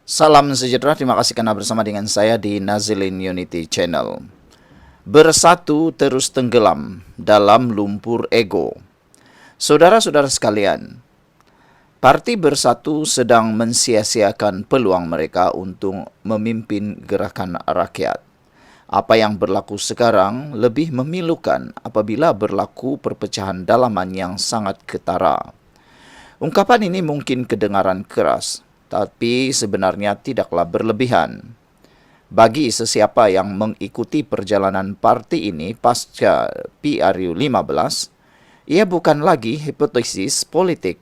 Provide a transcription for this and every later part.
Salam sejahtera, terima kasih karena bersama dengan saya di Nazilin Unity Channel. Bersatu terus tenggelam dalam lumpur ego. Saudara-saudara sekalian, Parti Bersatu sedang mensia-siakan peluang mereka untuk memimpin gerakan rakyat. Apa yang berlaku sekarang lebih memilukan apabila berlaku perpecahan dalaman yang sangat ketara. Ungkapan ini mungkin kedengaran keras, tapi sebenarnya tidaklah berlebihan. Bagi sesiapa yang mengikuti perjalanan parti ini pasca PRU 15, ia bukan lagi hipotesis politik,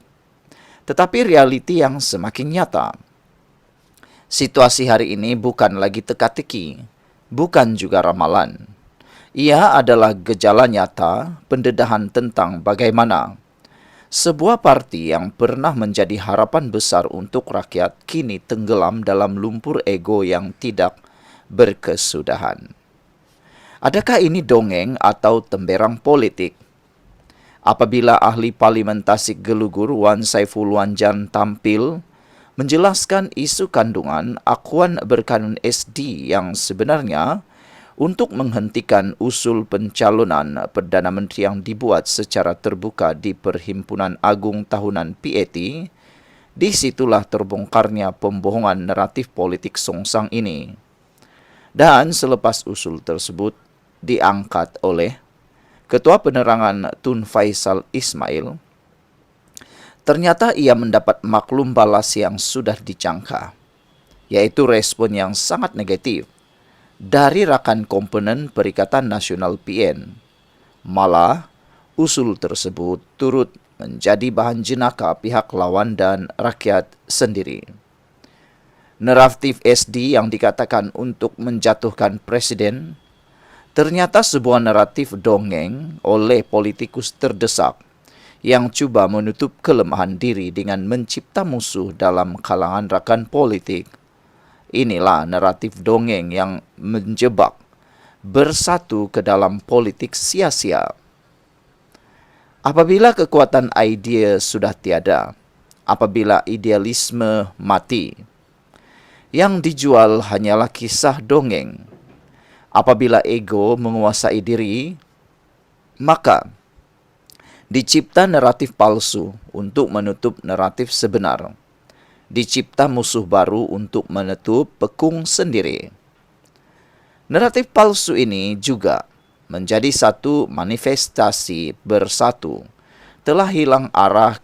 tetapi realiti yang semakin nyata. Situasi hari ini bukan lagi teka-teki, bukan juga ramalan. Ia adalah gejala nyata pendedahan tentang bagaimana sebuah parti yang pernah menjadi harapan besar untuk rakyat kini tenggelam dalam lumpur ego yang tidak berkesudahan. Adakah ini dongeng atau temberang politik? Apabila ahli parlimentasi gelugur Wan Saiful Wanjan tampil menjelaskan isu kandungan akuan berkanun SD yang sebenarnya untuk menghentikan usul pencalonan Perdana Menteri yang dibuat secara terbuka di Perhimpunan Agung Tahunan PAT, disitulah terbongkarnya pembohongan naratif politik songsang ini. Dan selepas usul tersebut diangkat oleh Ketua Penerangan Tun Faisal Ismail, ternyata ia mendapat maklum balas yang sudah dicangka, yaitu respon yang sangat negatif dari rakan komponen Perikatan Nasional PN. Malah, usul tersebut turut menjadi bahan jenaka pihak lawan dan rakyat sendiri. Naratif SD yang dikatakan untuk menjatuhkan presiden ternyata sebuah naratif dongeng oleh politikus terdesak yang cuba menutup kelemahan diri dengan mencipta musuh dalam kalangan rakan politik. Inilah naratif dongeng yang menjebak bersatu ke dalam politik sia-sia. Apabila kekuatan idea sudah tiada, apabila idealisme mati, yang dijual hanyalah kisah dongeng. Apabila ego menguasai diri, maka dicipta naratif palsu untuk menutup naratif sebenar. Dicipta musuh baru untuk menutup pekung sendiri. Naratif palsu ini juga menjadi satu manifestasi bersatu. Telah hilang arah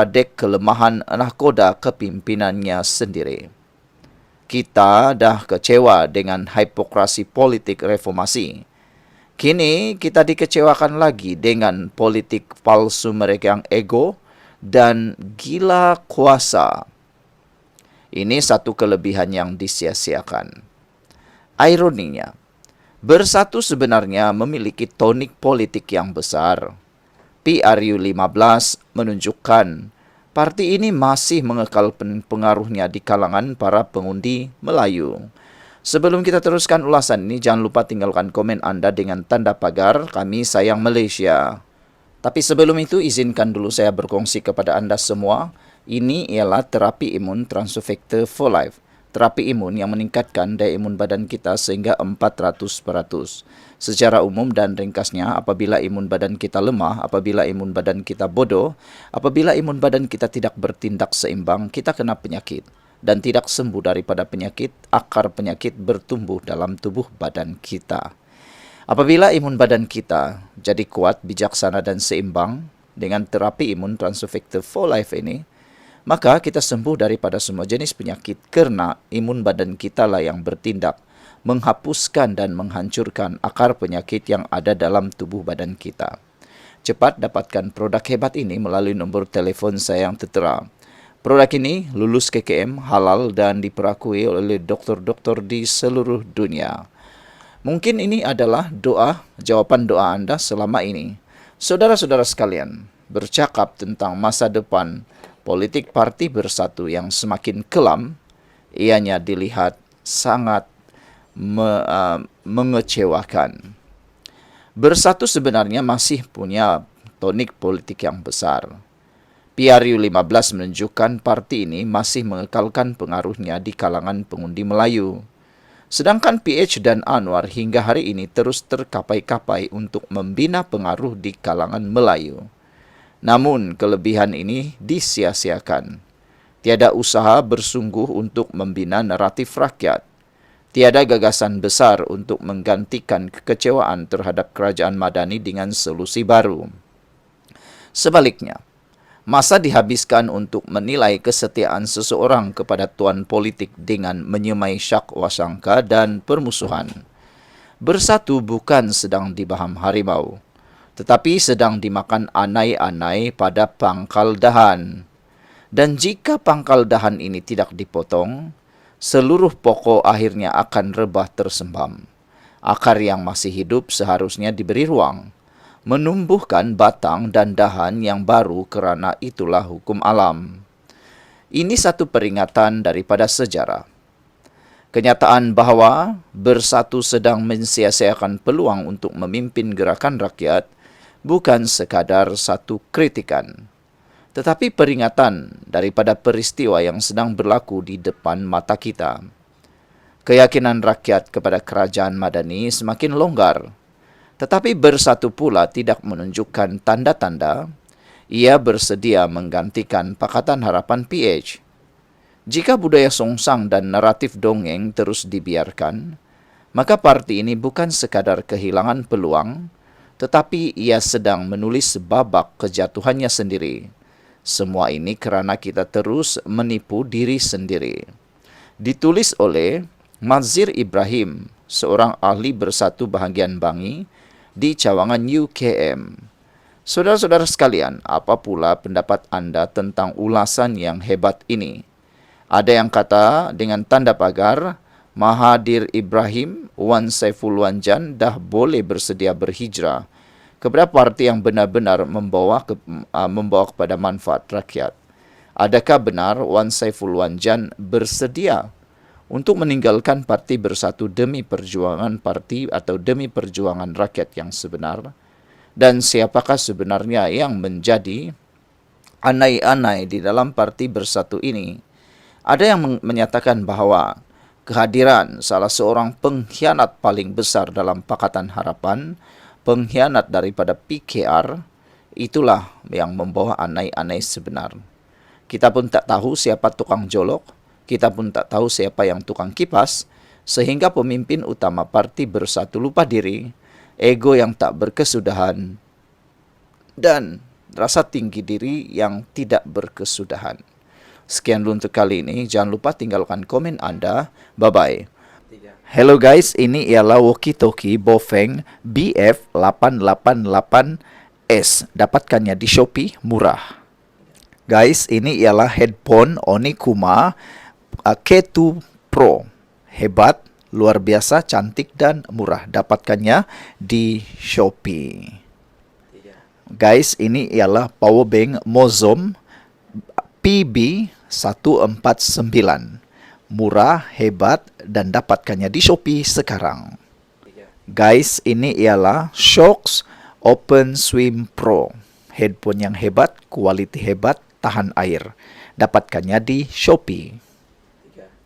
dek kelemahan nahkoda kepimpinannya sendiri. Kita dah kecewa dengan hipokrasi politik reformasi. Kini kita dikecewakan lagi dengan politik palsu mereka yang ego dan gila kuasa. Ini satu kelebihan yang disia-siakan. Ironinya, Bersatu sebenarnya memiliki tonik politik yang besar. PRU 15 menunjukkan parti ini masih mengekal pengaruhnya di kalangan para pengundi Melayu. Sebelum kita teruskan ulasan ini, jangan lupa tinggalkan komen Anda dengan tanda pagar Kami Sayang Malaysia. Tapi sebelum itu, izinkan dulu saya berkongsi kepada Anda semua. Ini ialah terapi imun Transofector for Life. Terapi imun yang meningkatkan daya imun badan kita sehingga 400%. Secara umum dan ringkasnya, apabila imun badan kita lemah, apabila imun badan kita bodoh, apabila imun badan kita tidak bertindak seimbang, kita kena penyakit. Dan tidak sembuh daripada penyakit, akar penyakit bertumbuh dalam tubuh badan kita. Apabila imun badan kita jadi kuat, bijaksana dan seimbang dengan terapi imun Transofector for Life ini, maka kita sembuh daripada semua jenis penyakit kerana imun badan kita lah yang bertindak menghapuskan dan menghancurkan akar penyakit yang ada dalam tubuh badan kita. Cepat dapatkan produk hebat ini melalui nombor telefon saya yang tertera. Produk ini lulus KKM, halal dan diperakui oleh doktor-doktor di seluruh dunia. Mungkin ini adalah jawaban doa Anda selama ini. Saudara-saudara sekalian, bercakap tentang masa depan politik Parti Bersatu yang semakin kelam, ianya dilihat sangat mengecewakan. Bersatu sebenarnya masih punya tonik politik yang besar. PRU15 menunjukkan parti ini masih mengekalkan pengaruhnya di kalangan pengundi Melayu. Sedangkan PH dan Anwar hingga hari ini terus terkapai-kapai untuk membina pengaruh di kalangan Melayu. Namun kelebihan ini disia-siakan. Tiada usaha bersungguh untuk membina naratif rakyat. Tiada gagasan besar untuk menggantikan kekecewaan terhadap kerajaan Madani dengan solusi baru. Sebaliknya, masa dihabiskan untuk menilai kesetiaan seseorang kepada tuan politik dengan menyemai syak wasangka dan permusuhan. Bersatu bukan sedang dibaham harimau, tetapi sedang dimakan anai-anai pada pangkal dahan. Dan jika pangkal dahan ini tidak dipotong, seluruh pokok akhirnya akan rebah tersembam. Akar yang masih hidup seharusnya diberi ruang, menumbuhkan batang dan dahan yang baru kerana itulah hukum alam. Ini satu peringatan daripada sejarah. Kenyataan bahawa Bersatu sedang mensia-siakan peluang untuk memimpin gerakan rakyat bukan sekadar satu kritikan, tetapi peringatan daripada peristiwa yang sedang berlaku di depan mata kita. Keyakinan rakyat kepada kerajaan Madani semakin longgar, tetapi Bersatu pula tidak menunjukkan tanda-tanda ia bersedia menggantikan Pakatan Harapan PH. Jika budaya songsang dan naratif dongeng terus dibiarkan, maka parti ini bukan sekadar kehilangan peluang, tetapi ia sedang menulis babak kejatuhannya sendiri. Semua ini kerana kita terus menipu diri sendiri. Ditulis oleh Mazhir Ibrahim, seorang ahli Bersatu bahagian Bangi di Cawangan UKM. Saudara-saudara sekalian, apa pula pendapat anda tentang ulasan yang hebat ini? Ada yang kata dengan tanda pagar, Mahathir Ibrahim, Wan Saiful Wanjan dah boleh bersedia berhijrah kepada parti yang benar-benar membawa kepada manfaat rakyat. Adakah benar Wan Saiful Wanjan bersedia untuk meninggalkan parti Bersatu demi perjuangan parti atau demi perjuangan rakyat yang sebenar? Dan siapakah sebenarnya yang menjadi anai-anai di dalam parti Bersatu ini? Ada yang menyatakan bahawa kehadiran salah seorang pengkhianat paling besar dalam Pakatan Harapan, pengkhianat daripada PKR, itulah yang membawa anai-anai sebenar. Kita pun tak tahu siapa tukang jolok, kita pun tak tahu siapa yang tukang kipas, sehingga pemimpin utama parti Bersatu lupa diri, ego yang tak berkesudahan, dan rasa tinggi diri yang tidak berkesudahan. Sekian dulu untuk kali ini. Jangan lupa tinggalkan komen anda. Bye-bye. Hello guys, ini ialah walkie-talkie Bofeng BF888S. Dapatkannya di Shopee, murah. Guys, ini ialah headphone Onikuma K2 Pro. Hebat, luar biasa, cantik dan murah. Dapatkannya di Shopee. Guys, ini ialah powerbank Mozom PB149. Murah, hebat, dan dapatkannya di Shopee sekarang. Guys, ini ialah Shocks Open Swim Pro. Headphone yang hebat, kualiti hebat, tahan air. Dapatkannya di Shopee.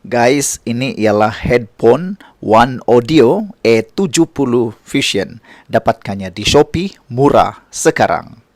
Guys, ini ialah headphone One Audio E70 Fusion. Dapatkannya di Shopee, murah sekarang.